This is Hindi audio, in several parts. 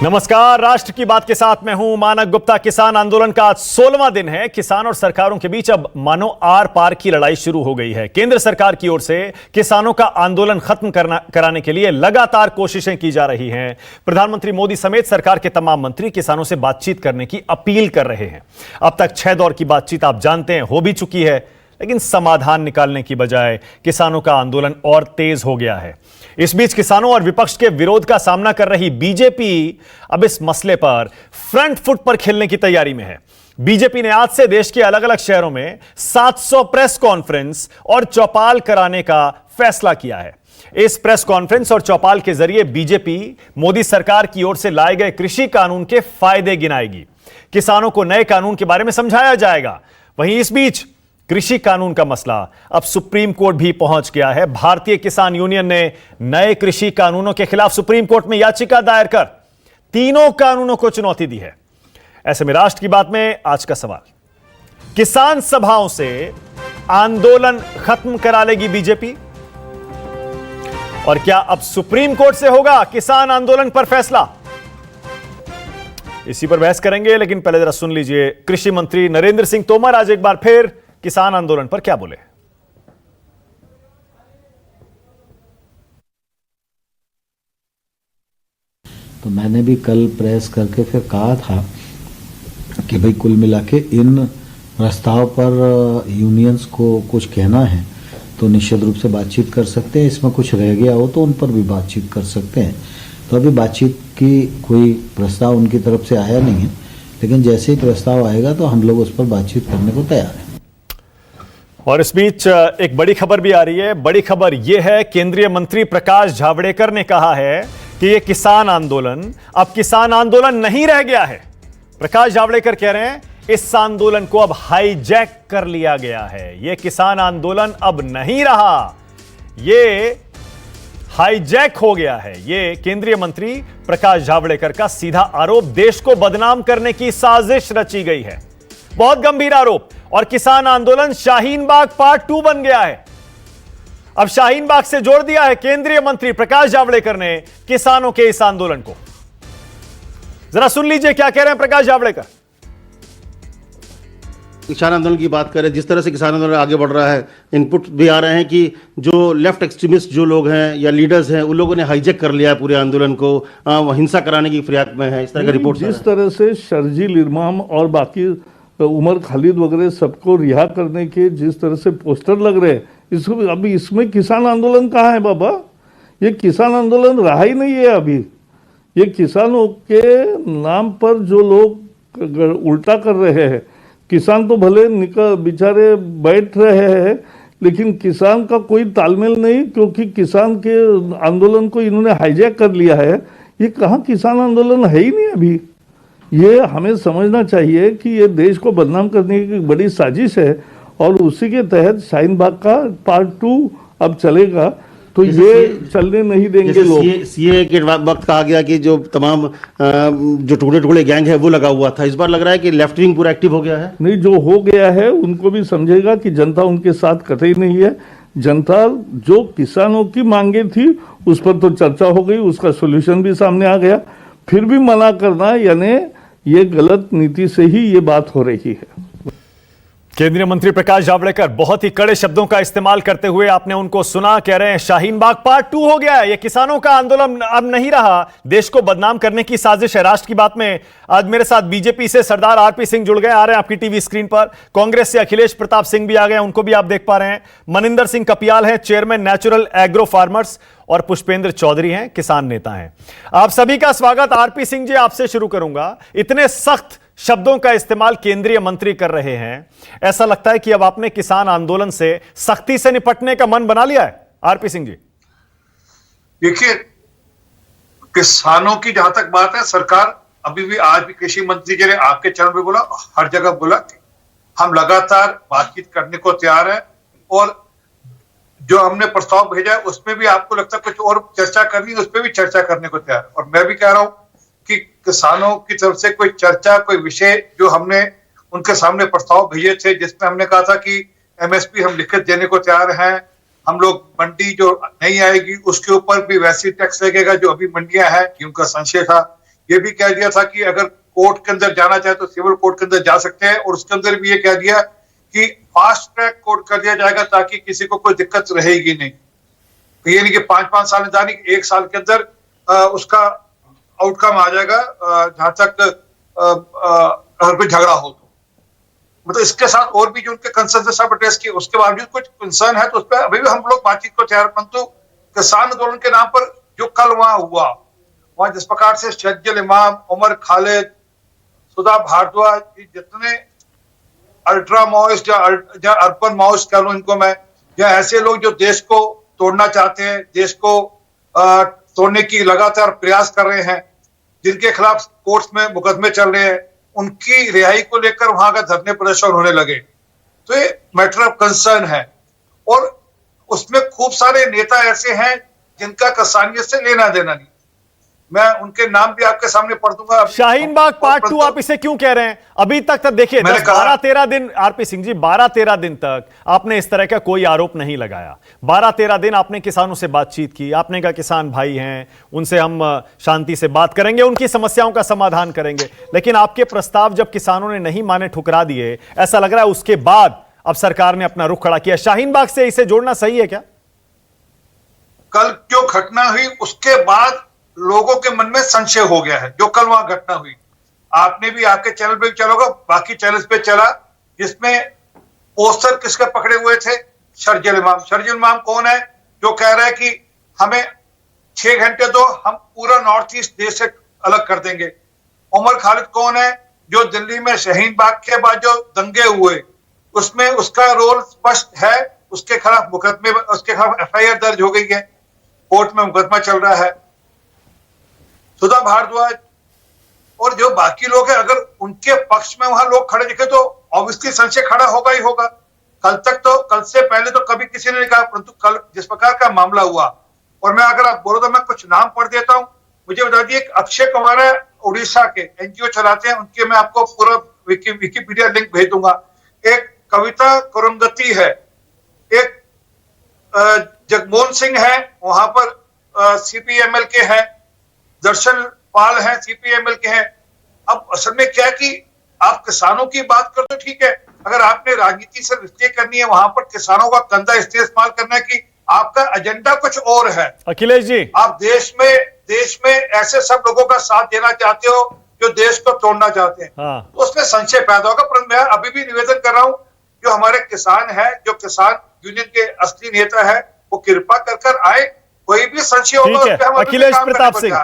नमस्कार, राष्ट्र की बात के साथ मैं हूं मानक गुप्ता। किसान आंदोलन का आज 16वां दिन है। किसान और सरकारों के बीच अब मानो आर पार की लड़ाई शुरू हो गई है। केंद्र सरकार की ओर से किसानों का आंदोलन खत्म कराने के लिए लगातार कोशिशें की जा रही हैं। प्रधानमंत्री मोदी समेत सरकार के तमाम मंत्री किसानों से बातचीत करने की अपील कर रहे हैं। अब तक 6 दौर की बातचीत आप जानते हैं हो भी चुकी है, लेकिन समाधान निकालने की बजाय किसानों का आंदोलन और तेज हो गया है। इस बीच किसानों और विपक्ष के विरोध का सामना कर रही बीजेपी अब इस मसले पर फ्रंट फुट पर खेलने की तैयारी में है। बीजेपी ने आज से देश के अलग अलग शहरों में 700 प्रेस कॉन्फ्रेंस और चौपाल कराने का फैसला किया है। इस प्रेस कॉन्फ्रेंस और चौपाल के जरिए बीजेपी मोदी सरकार की ओर से लाए गए कृषि कानून के फायदे गिनाएगी। किसानों को नए कानून के बारे में समझाया जाएगा। वहीं इस बीच कृषि कानून का मसला अब सुप्रीम कोर्ट भी पहुंच गया है। भारतीय किसान यूनियन ने नए कृषि कानूनों के खिलाफ सुप्रीम कोर्ट में याचिका दायर कर तीनों कानूनों को चुनौती दी है। ऐसे में राष्ट्र की बात में आज का सवाल, किसान सभाओं से आंदोलन खत्म करा लेगी बीजेपी? और क्या अब सुप्रीम कोर्ट से होगा किसान आंदोलन पर फैसला? इसी पर बहस करेंगे, लेकिन पहले जरा सुन लीजिए कृषि मंत्री नरेंद्र सिंह तोमर आज एक बार फिर किसान आंदोलन पर क्या बोले। तो मैंने भी कल प्रेस करके फिर कहा था कि भाई कुल मिला के इन प्रस्ताव पर यूनियंस को कुछ कहना है तो निश्चित रूप से बातचीत कर सकते हैं। इसमें कुछ रह गया हो तो उन पर भी बातचीत कर सकते हैं। तो अभी बातचीत की कोई प्रस्ताव उनकी तरफ से आया नहीं है, लेकिन जैसे ही प्रस्ताव आएगा तो हम लोग उस पर बातचीत करने को तैयार हैं। और इस बीच एक बड़ी खबर भी आ रही है। बड़ी खबर यह है, केंद्रीय मंत्री प्रकाश जावड़ेकर ने कहा है कि यह किसान आंदोलन अब किसान आंदोलन नहीं रह गया है। प्रकाश जावड़ेकर कह रहे हैं इस आंदोलन को अब हाईजैक कर लिया गया है। यह किसान आंदोलन अब नहीं रहा, यह हाईजैक हो गया है। यह केंद्रीय मंत्री प्रकाश जावड़ेकर का सीधा आरोप, देश को बदनाम करने की साजिश रची गई है। बहुत गंभीर आरोप। और किसान आंदोलन शाहीन बाग पार्ट 2 बन गया है। अब शाहीन बाग से जोड़ दिया है केंद्रीय मंत्री प्रकाश जावड़ेकर ने किसानों के इस आंदोलन को। जरा सुन लीजिए क्या कह रहे हैं प्रकाश जावड़ेकर। किसान आंदोलन की बात करें, जिस तरह से किसान आंदोलन आगे बढ़ रहा है, इनपुट भी आ रहे हैं कि जो लेफ्ट एक्सट्रीमिस्ट जो लोग हैं या लीडर्स हैं, उन लोगों ने हाईजैक कर लिया है पूरे आंदोलन को, हिंसा कराने की फिराक में है। इस तरह का रिपोर्ट जिस तरह से शर्जील इमाम और बाकी उमर खालिद वगैरह सबको रिहा करने के जिस तरह से पोस्टर लग रहे हैं, इसको अभी इसमें किसान आंदोलन कहाँ है बाबा? ये किसान आंदोलन रहा ही नहीं है अभी। ये किसानों के नाम पर जो लोग उल्टा कर रहे हैं, किसान तो भले निकल बेचारे बैठ रहे हैं, लेकिन किसान का कोई तालमेल नहीं, क्योंकि किसान के आंदोलन को इन्होंने हाईजैक कर लिया है। ये कहाँ किसान आंदोलन है ही नहीं अभी। ये हमें समझना चाहिए कि ये देश को बदनाम करने की बड़ी साजिश है, और उसी के तहत शाहीन बाग का पार्ट 2 अब चलेगा। तो ये चलने नहीं देंगे लोग। सीए के वक्त कहा गया कि जो तमाम जो टुकड़े टुकड़े गैंग है वो लगा हुआ था। इस बार लग रहा है कि लेफ्ट विंग पूरा एक्टिव हो गया है। नहीं, जो हो गया है उनको भी समझेगा कि जनता उनके साथ कतई नहीं है। जनता जो किसानों की मांगे थी उस पर तो चर्चा हो गई, उसका सोल्यूशन भी सामने आ गया। फिर भी मना करना यानी ये गलत नीति से ही ये बात हो रही है। केंद्रीय मंत्री प्रकाश जावड़ेकर बहुत ही कड़े शब्दों का इस्तेमाल करते हुए आपने उनको सुना, कह रहे हैं शाहीन बाग पार्ट 2 हो गया है, ये किसानों का आंदोलन अब नहीं रहा, देश को बदनाम करने की साजिश है। राष्ट्र की बात में आज मेरे साथ बीजेपी से सरदार आरपी सिंह जुड़ गए, आ रहे हैं आपकी टीवी स्क्रीन पर। कांग्रेस से अखिलेश प्रताप सिंह भी आ गए, उनको भी आप देख पा रहे हैं। मनिंदर सिंह कपियाल हैं, चेयरमैन नेचुरल एग्रो फार्मर्स, और पुष्पेंद्र चौधरी हैं, किसान नेता हैं। आप सभी का स्वागत। आरपी सिंह जी, आपसे शुरू करूंगा। इतने सख्त शब्दों का इस्तेमाल केंद्रीय मंत्री कर रहे हैं, ऐसा लगता है कि अब आपने किसान आंदोलन से सख्ती से निपटने का मन बना लिया है। आरपी सिंह जी, देखिए, किसानों की जहां तक बात है, सरकार अभी भी, आज भी कृषि मंत्री जी ने आपके चरण में बोला, हर जगह बोला कि हम लगातार बातचीत करने को तैयार है, और जो हमने प्रस्ताव भेजा है उसमें भी आपको लगता है कुछ और चर्चा करनी है, उस पर भी चर्चा करने को तैयार। और मैं भी कह रहा हूं कि किसानों की तरफ से कोई चर्चा, कोई विषय जो हमने उनके सामने प्रस्ताव भेजे थे, जिसमें हमने कहा था कि एमएसपी हम लिखित देने को तैयार हैं, हम लोग मंडी जो नहीं आएगी उसके ऊपर भी वैसी टैक्स लगेगा जो अभी मंडियां हैं, कि उनका संशय था, ये भी कह दिया था कि अगर कोर्ट के अंदर जाना चाहे तो सिविल कोर्ट के अंदर जा सकते हैं, और उसके अंदर भी ये कह दिया कि फास्ट ट्रैक कोर्ट कर दिया जाएगा ताकि किसी को कोई दिक्कत रहेगी नहीं। ये नहीं कि 5-5 साल जानी, 1 साल के अंदर उसका आउटकम आ जाएगा जहां तक अगर कोई झगड़ा हो तो। मतलब इसके साथ और भी जो उनके कंसर्न थे सब एड्रेस किए, उसके बावजूद कुछ कंसर्न है तो उस पर अभी भी हम लोग बातचीत को तैयार, परंतु किसान आंदोलन के नाम पर जो कल वहां हुआ, वहां जिस प्रकार से शज्जल इमाम, उमर खालिद, सुधा भारद्वाज, जितने अल्ट्रा माओइस्ट या अर्बन माओइस्ट कह लूं इनको मैं, या ऐसे लोग जो देश को तोड़ना चाहते हैं, देश को तोड़ने की लगातार प्रयास कर रहे हैं, जिनके खिलाफ कोर्ट्स में मुकदमे चल रहे हैं, उनकी रिहाई को लेकर वहां का धरने प्रदर्शन होने लगे। तो ये मैटर ऑफ कंसर्न है, और उसमें खूब सारे नेता ऐसे हैं जिनका किसानियत से लेना देना नहीं। मैं उनके नाम भी आपके सामने पढ़ दूंगा। शाहीन बाग पार्ट 2 आप इसे क्यों कह रहे हैं? अभी तक देखिए 12-13 दिन, आरपी सिंह जी 12-13 दिन तक आपने इस तरह का कोई आरोप नहीं लगाया। 12-13 दिन आपने किसानों से बातचीत की, आपने कहा किसान भाई हैं, उनसे हम शांति से बात करेंगे, उनकी समस्याओं का समाधान करेंगे, लेकिन आपके प्रस्ताव जब किसानों ने नहीं माने, ठुकरा दिए, ऐसा लग रहा है उसके बाद अब सरकार ने अपना रुख खड़ा किया। शाहीन बाग से इसे जोड़ना सही है क्या? कल जो घटना हुई उसके बाद लोगों के मन में संशय हो गया है। जो कल वहां घटना हुई, आपने भी आपके चैनल पे चलोगा, बाकी चैनल पे चला, जिसमें पोस्टर किसके पकड़े हुए थे? शर्जिल इमाम। शर्जिल इमाम कौन है? जो कह रहा है कि हमें 6 घंटे दो, हम पूरा नॉर्थ ईस्ट देश से अलग कर देंगे। उमर खालिद कौन है? जो दिल्ली में शाहीन बाग के बाद जो दंगे हुए उसमें उसका रोल स्पष्ट है, उसके खिलाफ मुकदमे, उसके खिलाफ FIR दर्ज हो गई है, कोर्ट में मुकदमा चल रहा है। सुधा भारद्वाज और जो बाकी लोग हैं, अगर उनके पक्ष में वहां लोग खड़े दिखे तो ऑब्वियसली संशय खड़ा होगा ही होगा। कल से पहले तो कभी किसी ने नहीं कहा, परंतु कल जिस प्रकार का मामला हुआ, और मैं अगर आप बोलो तो मैं कुछ नाम पढ़ देता हूं। मुझे बता दिए, अक्षय कुमार है, उड़ीसा के NGO चलाते हैं, उनके मैं आपको पूरा विकिपीडिया लिंक भेज दूंगा। एक कविता कुरंगती है, एक जगमोहन सिंह है, वहां पर CPML के हैं, दर्शन पाल हैं, CPML के हैं। अब असल में क्या है कि आप किसानों की बात कर तो ठीक है, अगर आपने राजनीति से रिश्ते करनी है, वहां पर किसानों का कंधा इसलिए इस्तेमाल करना है कि आपका एजेंडा कुछ और है। अखिलेश जी, आप देश में ऐसे सब लोगों का साथ देना चाहते हो जो देश को तोड़ना चाहते हैं, तो उसमें संशय पैदा होगा। पर मैं अभी भी निवेदन कर रहा हूं, जो हमारे किसान है, जो किसान यूनियन के असली नेता है, वो कृपा कर आए, कोई भी संशय होगा उस पर हम अखिलेश प्रताप सिंह।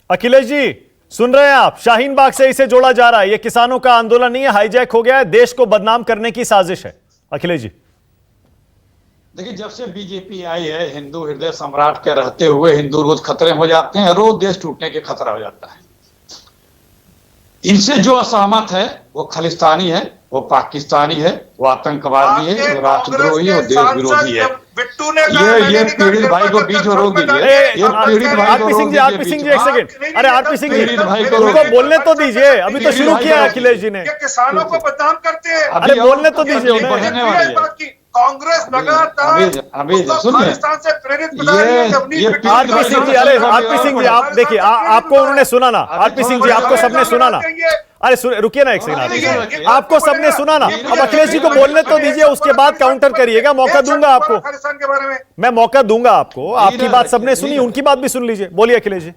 अखिलेश जी सुन रहे हैं आप? शाहीन बाग से इसे जोड़ा जा रहा है, ये किसानों का आंदोलन नहीं है, हाईजैक हो गया है, देश को बदनाम करने की साजिश है। अखिलेश जी देखिए, जब से बीजेपी आई है, हिंदू हृदय सम्राट के रहते हुए हिंदू रोज खतरे हो जाते हैं, रोज देश टूटने के खतरा हो जाता है। इनसे जो असहमत है वो खालिस्तानी है, वो पाकिस्तानी है, वो आतंकवादी है, वो राष्ट्रद्रोही और देश विरोधी है। ये पीड़ित भाई को बीच में रोक दीजिए। ये पीड़ित भाई को रोक दीजिए। आरपी सिंह जी एक सेकंड, अरे आरपी सिंह जी उनको बोलने तो दीजिए, अभी तो शुरू किया है अखिलेश जी ने। किसानों को बदनाम करते हैं, अरे बोलने तो दीजिए उन्हें। कांग्रेस लगातार खालिस्तान से प्रेरित बता रही है। आरपी सिंह जी, अरे आरपी सिंह जी आप देखिए, आपको उन्होंने सुना ना? आरपी सिंह जी आपको सबने सुना ना? अरे रुकिए ना एक सेकंड, आपको सबने सुना ना? अब अखिलेश जी को बोलने तो दीजिए, उसके बाद काउंटर करिएगा, मौका दूंगा आपको, मैं मौका दूंगा आपको। आपकी बात सबने सुनी, उनकी बात भी सुन लीजिए। बोलिए अखिलेश जी।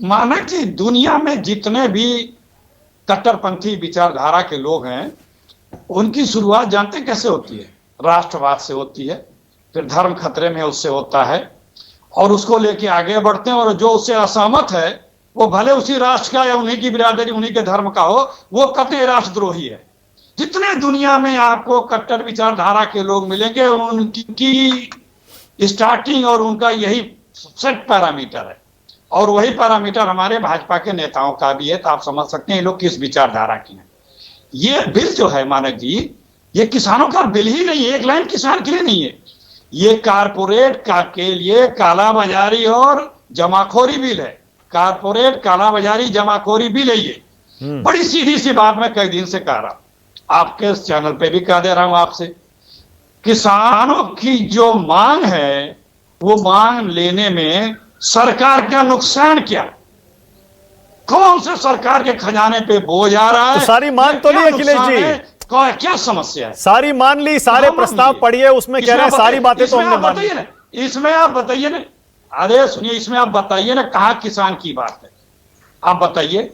माना कि दुनिया में जितने भी कट्टरपंथी विचारधारा के लोग हैं, उनकी शुरुआत जानते हैं कैसे होती है? राष्ट्रवाद से होती है, फिर धर्म खतरे में उससे होता है, और उसको लेके आगे बढ़ते हैं, और जो उससे असहमत है वो भले उसी राष्ट्र का या उन्हीं की बिरादरी, उन्हीं के धर्म का हो, वो कतई राष्ट्रद्रोही है। जितने दुनिया में आपको कट्टर विचारधारा के लोग मिलेंगे, उनकी स्टार्टिंग और उनका यही सेट पैरामीटर है, और वही पैरामीटर हमारे भाजपा के नेताओं का भी है। तो आप समझ सकते हैं ये लोग किस विचारधारा के हैं। ये बिल जो है मानक जी, ये किसानों का बिल ही नहीं है, एक लाइन किसान के लिए नहीं है, ये कारपोरेट के लिए कालाबाजारी और जमाखोरी बिल है। कारपोरेट कालाबाजारी जमाखोरी बिल है ये। बड़ी सीधी सी बात मैं कई दिन से कह रहा हूं, आपके चैनल पे भी कह दे रहा हूं आपसे, किसानों की जो मांग है वो मांग लेने में सरकार का नुकसान क्या, कौन से सरकार के खजाने पे बोझ आ रहा है, तो सारी मान तो ली अखिलेश जी, क्या समस्या है, सारी मान ली, सारे प्रस्ताव पढ़िए, उसमें कह रहे हैं सारी बातें तो हमने मान ली। इसमें आप बताइए ना, अरे सुनिए, इसमें आप बताइए ना कहाँ किसान की बात है, आप बताइए,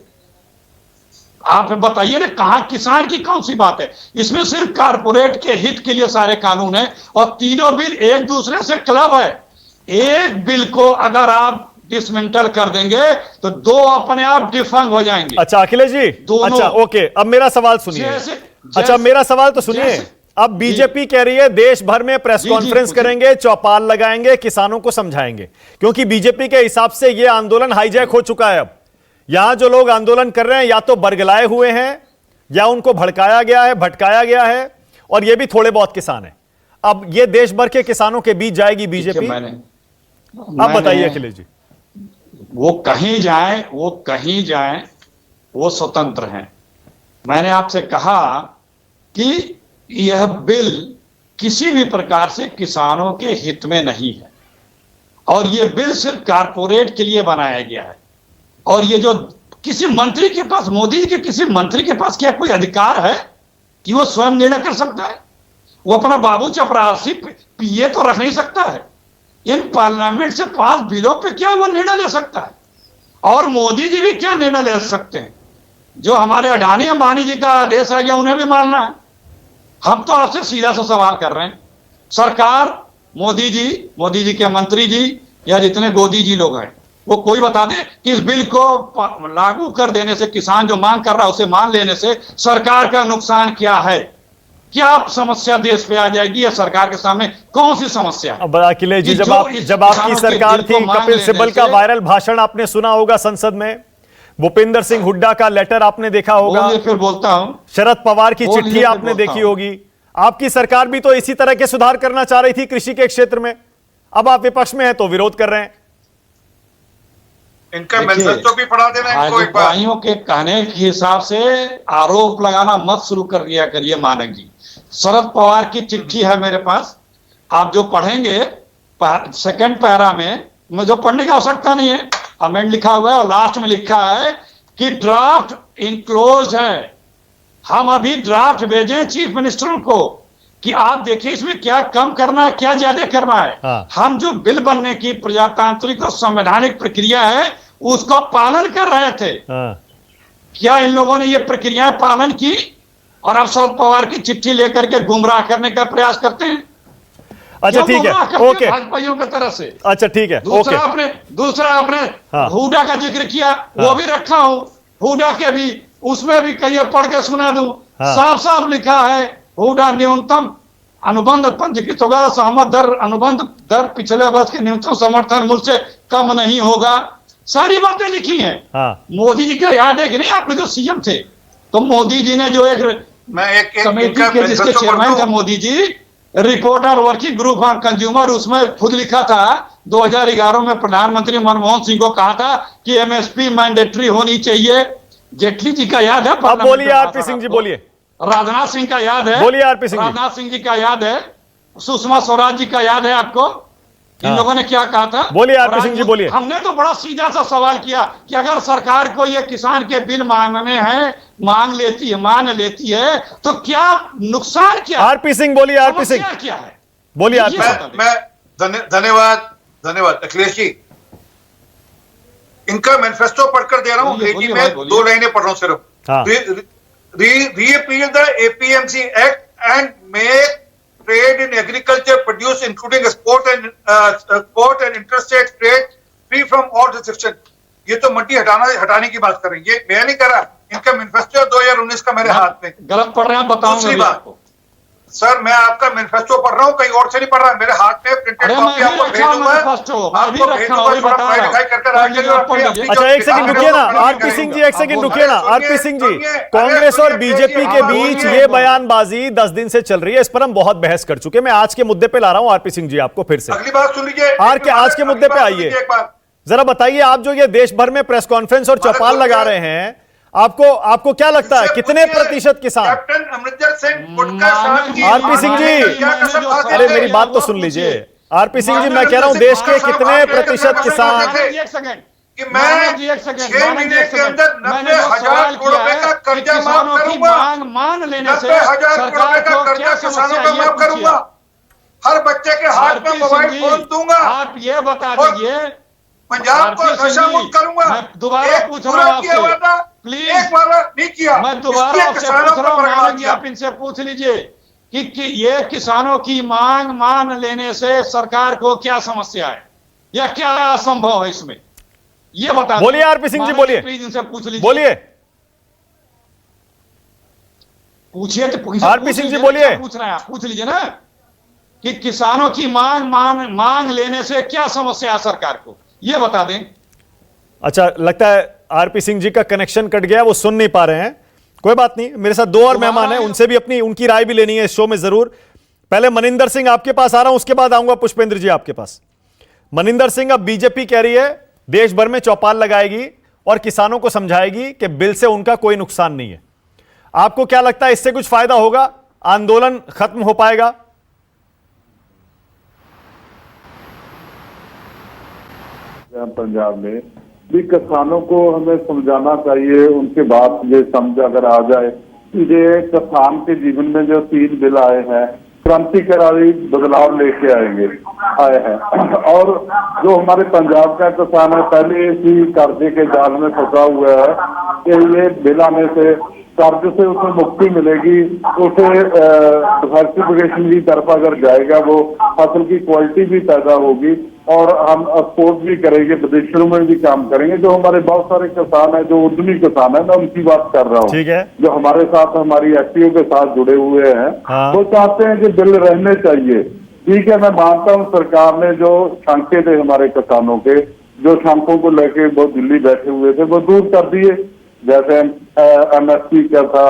आप बताइए ना कहाँ किसान की कौन सी बात है। इसमें सिर्फ कारपोरेट के हित के लिए सारे कानून है और तीनों बिल एक दूसरे से क्लब है। एक बिल को अगर आप डिसमेंटल कर देंगे तो दो अपने आप डिफंग हो जाएंगे। अच्छा अखिलेश जी, अच्छा ओके, अब मेरा सवाल सुनिए। अच्छा मेरा सवाल तो सुनिए। अब बीजेपी कह रही है देश भर में प्रेस कॉन्फ्रेंस करेंगे, चौपाल लगाएंगे, किसानों को समझाएंगे, क्योंकि बीजेपी के हिसाब से यह आंदोलन हाईजैक हो चुका है। अब यहां जो लोग आंदोलन कर रहे हैं या तो बरगलाए हुए हैं या उनको भड़काया गया है, भटकाया गया है, और ये भी थोड़े बहुत किसान हैं। अब ये देश भर के किसानों के बीच जाएगी बीजेपी। अब बताइए अखिलेश जी। वो कहीं जाए, वो कहीं जाए, वो स्वतंत्र हैं। मैंने आपसे कहा कि यह बिल किसी भी प्रकार से किसानों के हित में नहीं है और यह बिल सिर्फ कारपोरेट के लिए बनाया गया है। और ये जो किसी मंत्री के पास, मोदी जी के किसी मंत्री के पास क्या कोई अधिकार है कि वो स्वयं निर्णय कर सकता है? वो अपना बाबू चपरासी पीए तो रख नहीं सकता है। इन पार्लियामेंट से पास बिलों पे क्या वो निर्णय ले सकता है? और मोदी जी भी क्या निर्णय ले सकते हैं? जो हमारे अडानी अंबानी जी का आदेश आ गया उन्हें भी मानना है। हम तो आपसे सीधा सा सवाल कर रहे हैं, सरकार, मोदी जी के मंत्री जी या जितने गोदी जी लोग हैं, वो कोई बता दे कि इस बिल को लागू कर देने से, किसान जो मांग कर रहा है उसे मान लेने से सरकार का नुकसान क्या है? क्या समस्या देश पे आ जाएगी या सरकार के सामने कौन सी समस्या है? अब अखिलेश जी, जब आपकी सरकार थी, कपिल सिब्बल का वायरल भाषण आपने सुना होगा संसद में, भूपेंद्र सिंह हुड्डा का लेटर आपने देखा होगा, फिर बोलता हूं, शरद पवार की चिट्ठी आपने देखी होगी। आपकी सरकार भी तो इसी तरह के सुधार करना चाह रही थी कृषि के क्षेत्र में। अब आप विपक्ष में हैं तो विरोध कर रहे हैं। इनका मैनिफेस्टो भी पढ़ा देना इनको एक बार। भाइयों के कहने के हिसाब से आरोप लगाना मत शुरू कर दिया करिए मानक जी। शरद पवार की चिट्ठी है मेरे पास, आप जो पढ़ेंगे सेकंड पैरा में, जो पढ़ने की आवश्यकता नहीं है, अमेंड लिखा हुआ है और लास्ट में लिखा है कि ड्राफ्ट इनक्लोज है। हम अभी ड्राफ्ट भेजें चीफ मिनिस्टर को कि आप देखिए इसमें क्या कम करना है, क्या ज्यादा करना है। हाँ। हम जो बिल बनने की प्रजातांत्रिक और संवैधानिक प्रक्रिया है उसका पालन कर रहे थे। हाँ। क्या इन लोगों ने ये प्रक्रियाएं पालन की और अब शरद पवार की चिट्ठी लेकर के गुमराह करने का प्रयास करते हैं? अच्छा ठीक है, ओके, भाजपाइयों की तरह से। अच्छा ठीक है, दूसरा आपने हाँ। हुडा का जिक्र किया, वो भी रखा हूं, हुडा के भी, उसमें भी कहीं पढ़ के सुना दूं। हाँ। साफ साफ लिखा है, हुडा न्यूनतम अनुबंध पंजीकृत होगा, सहमत दर अनुबंध दर पिछले वर्ष के न्यूनतम समर्थन मूल्य से कम नहीं होगा। सारी बातें लिखी हैं। हाँ। मोदी जी का याद है कि नहीं? आपने जो सीएम थे तो मोदी जी ने जो एक कमेटी के जिसके चेयरमैन थे Modi ji, reporter working group on consumer, उसमें खुद लिखा था 2011 में प्रधानमंत्री मनमोहन सिंह को कहा था कि एमएसपी मैंडेटरी होनी चाहिए। जेटली जी का याद है? अब बोलिए आरपी सिंह जी, बोलिए। राजनाथ सिंह का याद है? बोलिए आरपी सिंह जी। राजनाथ सिंह जी का याद है? सुषमा स्वराज जी का याद है आपको? इन लोगों ने क्या कहा था? बोलिए आरपी सिंह जी, बोलिए। हमने तो बड़ा सीधा सा सवाल किया कि अगर सरकार को ये किसान के बिल मांगने हैं, मान लेती है तो क्या नुकसान क्या? आरपी सिंह बोलिए, आरपी सिंह क्या है? बोलिए आरपी सिंह। मैं धन्यवाद अखिलेश जी। इनका मैनिफेस्टो पढ़कर दे रहा हूं, हिंदी में 2 लाइनें पढ़ रहा हूं सिर्फ। हाँ। Repeal the APMC Act and make trade in agriculture produce including export and interstate trade free from all restriction। ये तो मंडी हटाने की बात कर रही है, मैं नहीं कर रहा। इनका मैनिफेस्टो 2019 का मेरे हाथ में। गलत पढ़ रहे हैं, बताऊंगा आपको। सर मैं आपका मैनिफेस्टो पढ़ रहा हूँ, कहीं और से नहीं पढ़ रहा, मेरे हाथ में प्रिंटेड कॉपी आपको भेजूंगा। अच्छा एक सेकंड रुकिए ना आरपी सिंह जी, एक सेकंड रुकिए ना आरपी सिंह जी। कांग्रेस और बीजेपी के बीच ये बयानबाजी 10 दिन से चल रही है, इस पर हम बहुत बहस कर चुके हैं। मैं आज के मुद्दे पे ला रहा हूं आरपी सिंह जी आपको फिर से। अगली बात सुन लीजिए, आज के मुद्दे पे आइए, जरा बताइए। आप जो ये देश भर में प्रेस कॉन्फ्रेंस और चौपाल लगा रहे हैं, आपको क्या लगता है कितने प्रतिशत किसान? कैप्टन अमरिंदर सिंह, आरपी सिंह जी, अरे मेरी बात तो सुन लीजिए। आरपी सिंह जी, मैं कह रहा हूं देश के कितने प्रतिशत किसान, एक सेकंड कि मैं 6 महीने के अंदर 90,000 करोड़ रुपए का कर्जा माफ करूंगा, मांग मान लेने से 90,000 करोड़ रुपए का कर्जा किसानों का माफ करूंगा, हर बच्चे के हाथ में मोबाइल फोन दूंगा, आप ये बता दीजिए पंजाब को नशा मुक्त करूंगा। मैं दोबारा पूछ रहा हूं आपसे, प्लीज, एक बार नहीं किया, मैं दोबारा आपसे पूछ रहा हूं, नारायण जी आप इनसे पूछ लीजिए कि ये किसानों की मांग मान लेने से सरकार को क्या समस्या है या क्या असंभव है इसमें, ये बता बोलिए आरपी सिंह जी, बोलिए, प्लीज इनसे पूछ लीजिए, बोलिए पूछिए तो आरपी सिंह जी, बोलिए। पूछ रहे हैं आप, पूछ लीजिए ना कि किसानों की मांग लेने से क्या समस्या है सरकार को, ये बता दें। अच्छा, लगता है आरपी सिंह जी का कनेक्शन कट गया, वो सुन नहीं पा रहे हैं। कोई बात नहीं, मेरे साथ दो और मेहमान हैं, उनसे भी उनकी राय भी लेनी है इस शो में जरूर। पहले मनिंदर सिंह आपके पास आ रहा हूं, उसके बाद आऊंगा पुष्पेंद्र जी आपके पास। मनिंदर सिंह, अब बीजेपी कह रही है देश भर में चौपाल लगाएगी और किसानों को समझाएगी कि बिल से उनका कोई नुकसान नहीं है। आपको क्या लगता है, इससे कुछ फायदा होगा, आंदोलन खत्म हो पाएगा? पंजाब में भी किसानों को हमें समझाना चाहिए, उनके बात ये समझ अगर आ जाए, ये किसान के जीवन में जो 3 बिल आए हैं क्रांतिकारी बदलाव लेके आए हैं और जो हमारे पंजाब का किसान है पहले इसी कर्जे के जाल में फंसा हुआ है कि ये बिल आने से कर्ज से उसे मुक्ति मिलेगी, उसे डिवर्सिफिकेशन की तरफ अगर जाएगा वो फसल की क्वालिटी भी पैदा होगी और हम एक्सपोर्ट भी करेंगे, विदेशों में भी काम करेंगे। जो हमारे बहुत सारे किसान हैं, जो उद्यमी किसान है, मैं उनकी बात कर रहा हूँ, ठीक है, जो हमारे साथ हमारी एफपीओ के साथ जुड़े हुए हैं, वो चाहते हैं कि बिल रहने चाहिए। ठीक है, मैं मानता हूँ सरकार ने जो शंके थे हमारे किसानों के, जो शंकों को लेके वो दिल्ली बैठे हुए थे, वो दूर कर दिए। जैसे एमएसपी का था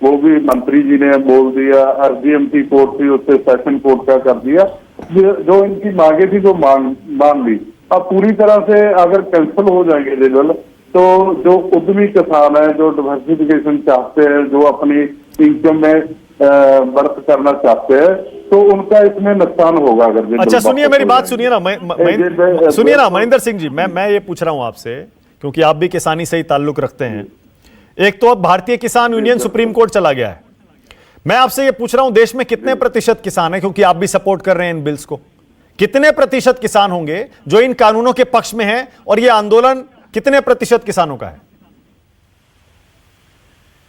वो भी मंत्री जी ने बोल दिया, आरजीएमटी कोर्ट थी उससे सेशन कोर्ट का कर दिया, जो इनकी मांगे थी वो मान ली। अब पूरी तरह से अगर कैंसिल हो जाएंगे ये बिल तो जो उद्यमी किसान है, जो डिवर्सिफिकेशन चाहते हैं, जो अपनी इनकम में बढ़त करना चाहते हैं, तो उनका इसमें नुकसान होगा अगर। अच्छा सुनिए, मेरी बात सुनिए ना, सुनिए ना मनिंदर सिंह जी, मैं ये पूछ रहा हूं आपसे क्योंकि आप भी किसानी से ही ताल्लुक रखते हैं। एक तो अब भारतीय किसान यूनियन सुप्रीम कोर्ट चला गया है, मैं आपसे ये पूछ रहा हूं देश में कितने प्रतिशत किसान हैं, क्योंकि आप भी सपोर्ट कर रहे हैं इन बिल्स को, कितने प्रतिशत किसान होंगे जो इन कानूनों के पक्ष में हैं और ये आंदोलन कितने प्रतिशत किसानों का है?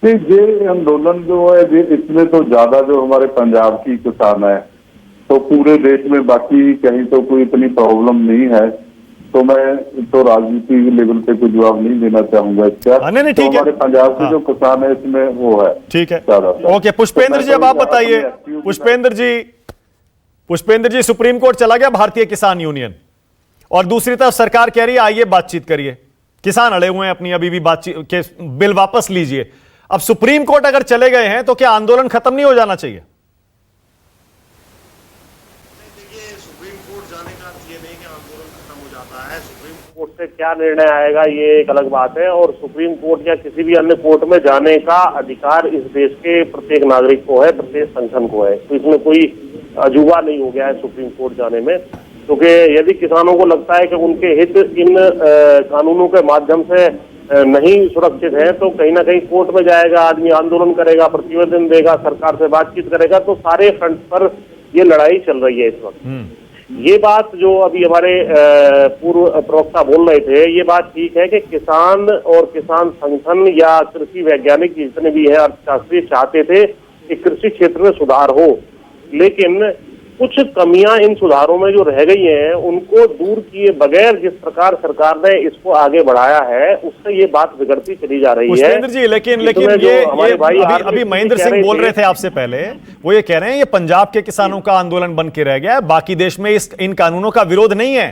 ये आंदोलन जो है इसमें तो ज्यादा जो हमारे पंजाब की किसान है, तो पूरे देश में बाकी कहीं तो कोई इतनी प्रॉब्लम नहीं है, तो मैं तो राजनीति लेवल पे कोई जवाब नहीं देना चाहूंगा इसका। नहीं, तो हमारे पंजाब के जो किसान है इसमें वो है, ठीक है, ज्यादा। ओके पुष्पेंद्र जी, अब आप बताइए। पुष्पेंद्र जी, सुप्रीम कोर्ट चला गया भारतीय किसान यूनियन और दूसरी तरफ सरकार कह रही है आइए बातचीत करिए, किसान अड़े हुए हैं अपनी, अभी भी बातचीत के बिल वापस लीजिए। अब सुप्रीम कोर्ट अगर चले गए हैं तो क्या आंदोलन खत्म नहीं हो जाना चाहिए? सुप्रीम कोर्ट जाने का ये नहीं कि आंदोलन खत्म हो जाता है। सुप्रीम कोर्ट से क्या निर्णय आएगा ये एक अलग बात है, और सुप्रीम कोर्ट या किसी भी अन्य कोर्ट में जाने का अधिकार इस देश के प्रत्येक नागरिक को है, प्रत्येक संगठन को है, तो इसमें कोई अजूबा नहीं हो गया है सुप्रीम कोर्ट जाने में। क्योंकि यदि किसानों को लगता है कि उनके हित इन कानूनों के माध्यम से नहीं सुरक्षित है, तो कहीं ना कहीं कोर्ट में जाएगा, आदमी आंदोलन करेगा, प्रतिवेदन देगा, सरकार से बातचीत करेगा, तो सारे फ्रंट पर ये लड़ाई चल रही है इस वक्त। ये बात जो अभी हमारे पूर्व प्रवक्ता बोल रहे थे, ये बात ठीक है कि किसान और किसान संगठन या कृषि वैज्ञानिक जितने भी है अर्थशास्त्री चाहते थे कि कृषि क्षेत्र में सुधार हो, लेकिन कुछ कमियां इन सुधारों में जो रह गई हैं उनको दूर किए बगैर जिस प्रकार सरकार ने इसको आगे बढ़ाया है उससे ये बात बिगड़ती चली जा रही है। पुष्पेंद्र जी, लेकिन ये भाई अभी महेंद्र सिंह बोल रहे थे आपसे पहले, वो ये कह रहे हैं ये पंजाब के किसानों का आंदोलन बन के रह गया है, बाकी देश में इन कानूनों का विरोध नहीं है,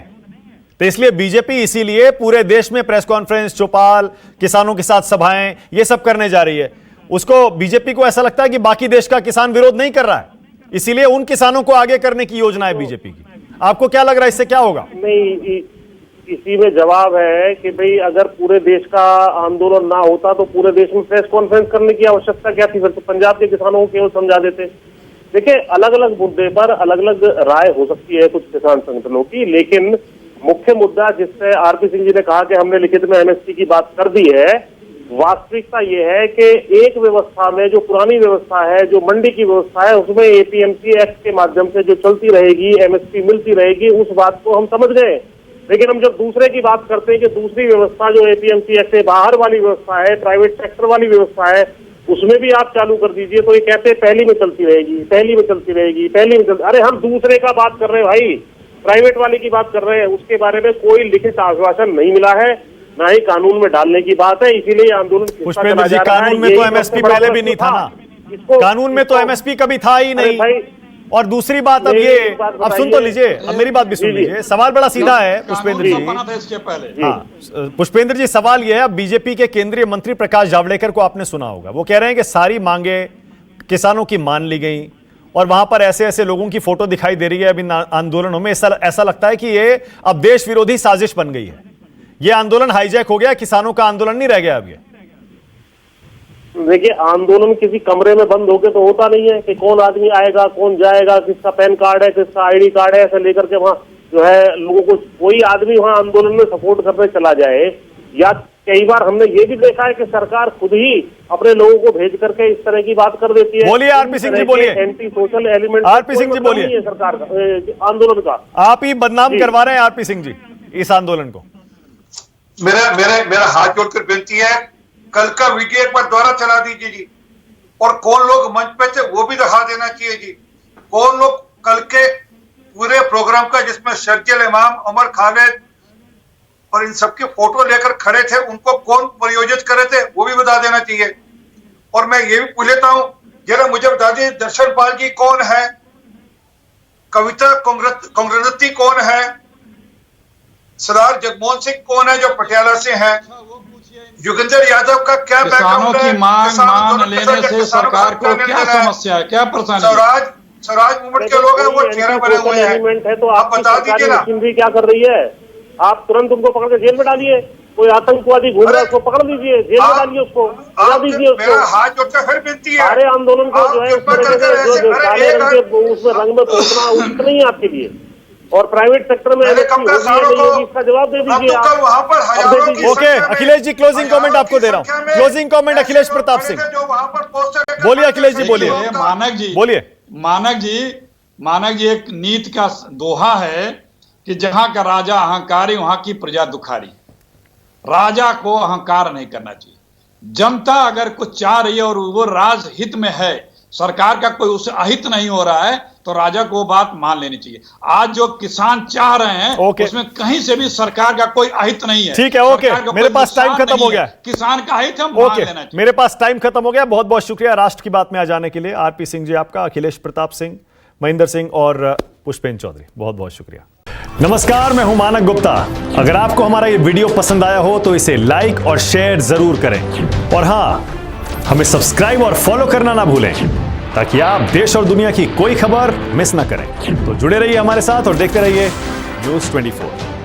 तो इसलिए बीजेपी इसीलिए पूरे देश में प्रेस कॉन्फ्रेंस, चौपाल, किसानों के साथ सभाएं, ये सब करने जा रही है। उसको बीजेपी को ऐसा लगता है कि बाकी देश का किसान विरोध नहीं कर रहा है, इसीलिए उन किसानों को आगे करने की योजना है बीजेपी की। आपको क्या लग रहा है इससे क्या होगा? नहीं, इसी में जवाब है कि भाई अगर पूरे देश का आंदोलन ना होता तो पूरे देश में प्रेस कॉन्फ्रेंस करने की आवश्यकता क्या थी? फिर तो पंजाब के किसानों को केवल समझा देते, देखिए, अलग अलग मुद्दे पर अलग अलग राय हो सकती है कुछ किसान संगठनों की, लेकिन मुख्य मुद्दा जिससे आरपी सिंह जी ने कहा कि हमने लिखित में एमएसपी की बात कर दी है, वास्तविकता ये है कि एक व्यवस्था में, जो पुरानी व्यवस्था है, जो मंडी की व्यवस्था है, उसमें एपीएमसी एक्ट के माध्यम से जो चलती रहेगी, एमएसपी मिलती रहेगी, उस बात को हम समझ गए। लेकिन हम जब दूसरे की बात करते हैं कि दूसरी व्यवस्था जो एपीएमसी एक्ट से बाहर वाली व्यवस्था है, प्राइवेट सेक्टर वाली व्यवस्था है, उसमें भी आप चालू कर दीजिए, तो ये कहते हैं पहली में चलती रहेगी, पहली में चलती रहेगी, पहली में चलती। अरे हम दूसरे का बात कर रहे हैं भाई, प्राइवेट वाले की बात कर रहे हैं, उसके बारे में कोई लिखित आश्वासन नहीं मिला है, ना ही कानून में डालने की बात है। इसीलिए आंदोलन पुष्पेंद्र जी, कानून में तो एमएसपी पहले भी नहीं था ना, कानून में तो एमएसपी कभी था ही नहीं। और दूसरी बात, अब ये, अब सुन तो लीजिए, अब मेरी बात भी सुन लीजिए। सवाल बड़ा सीधा है पुष्पेंद्र जी। हाँ, पुष्पेंद्र जी, सवाल ये है, अब बीजेपी के केंद्रीय मंत्री प्रकाश जावड़ेकर को आपने सुना होगा, वो कह रहे हैं कि सारी मांगे किसानों की मान ली गई, और वहां पर ऐसे ऐसे लोगों की फोटो दिखाई दे रही है अब इन आंदोलनों में। ऐसा लगता है कि ये अब देश विरोधी साजिश बन गई है, ये आंदोलन हाईजैक हो गया, किसानों का आंदोलन नहीं रह गया अब ये। देखिए, आंदोलन किसी कमरे में बंद होके तो होता नहीं है कि कौन आदमी आएगा, कौन जाएगा, किसका पैन कार्ड है, किसका आईडी कार्ड है, ऐसे लेकर के वहां जो है लोगों को, कोई आदमी वहां आंदोलन में सपोर्ट करने चला जाए। या कई बार हमने ये भी देखा है कि सरकार खुद ही अपने लोगों को भेज करके इस तरह की बात कर देती है। बोलिए आरपी सिंह जी, बोलिए। Anti social element RP Singh ji बोलिए। सरकार का आंदोलन का आप ही बदनाम करवा रहे हैं आरपी सिंह जी इस आंदोलन को। मेरा हाथ जोड़कर विनती है, कल का वीडियो एक बार दोबारा चला दीजिए जी, और कौन लोग मंच पे थे वो भी दिखा देना चाहिए जी। कौन लोग कल के पूरे प्रोग्राम का, जिसमें शर्जील इमाम, उमर खालिद और इन सबके फोटो लेकर खड़े थे, उनको कौन प्रायोजित करे थे वो भी बता देना चाहिए। और मैं ये भी पूछ लेता हूं, जरा मुझे बता दीजिए, दर्शन पाल जी कौन है, कविता कांग्रेसी कौन है, सरदार जगमोहन सिंह कौन है जो पटियाला से है, योगेंद्र यादव का क्या किसानों की मांग लेने से सरकार को क्या समस्या है, क्या परेशानी? स्वराज मूवमेंट के लोग हैं, वो चेहरा बने हुए हैं, तो आप बता दीजिए ना। मशीनरी क्या कर रही है? आप तुरंत उनको पकड़ के जेल में डालिए। कोई आतंकवादी घूम रहा है, उसको पकड़ लीजिए, जेल में डालिए, उसको बता दीजिए उसको। हाथ जोड़कर फिर विनती है, सारे आंदोलन को जो है काले रंग के उसमें रंग में पोषना उचित नहीं है आपके लिए। और प्राइवेट सेक्टर में इसका जवाब दे दीजिए आप। Okay, Akhilesh ji, closing comment आपको दे रहा हूँ। क्लोजिंग कमेंट अखिलेश प्रताप सिंह, बोलिए अखिलेश जी, बोलिए। मानक जी बोलिए। मानक जी, एक नीति का दोहा है कि जहां का राजा अहंकारी वहां की प्रजा दुखारी। राजा को अहंकार नहीं करना चाहिए। जनता अगर कुछ चाह रही है और वो राजहित में है, सरकार का कोई उससे अहित नहीं हो रहा है, तो राजा को वो बात मान लेनी चाहिए। आज जो किसान चाह रहे हैं उसमें कहीं से भी सरकार का कोई अहित नहीं है। ठीक है, ओके, मेरे पास टाइम खत्म हो गया। किसान का अहित हम मान लेना चाहिए। मेरे पास टाइम खत्म हो गया। बहुत बहुत शुक्रिया राष्ट्र की बात में आ जाने के लिए आरपी सिंह जी आपका, अखिलेश प्रताप सिंह, महेंद्र सिंह और पुष्पेंद्र चौधरी, बहुत बहुत शुक्रिया। नमस्कार, मैं हूं मानक गुप्ता। अगर आपको हमारा ये वीडियो पसंद आया हो तो इसे लाइक और शेयर जरूर करें, और हां, हमें सब्सक्राइब और फॉलो करना ना भूलें ताकि आप देश और दुनिया की कोई खबर मिस ना करें। तो जुड़े रहिए हमारे साथ और देखते रहिए News 24।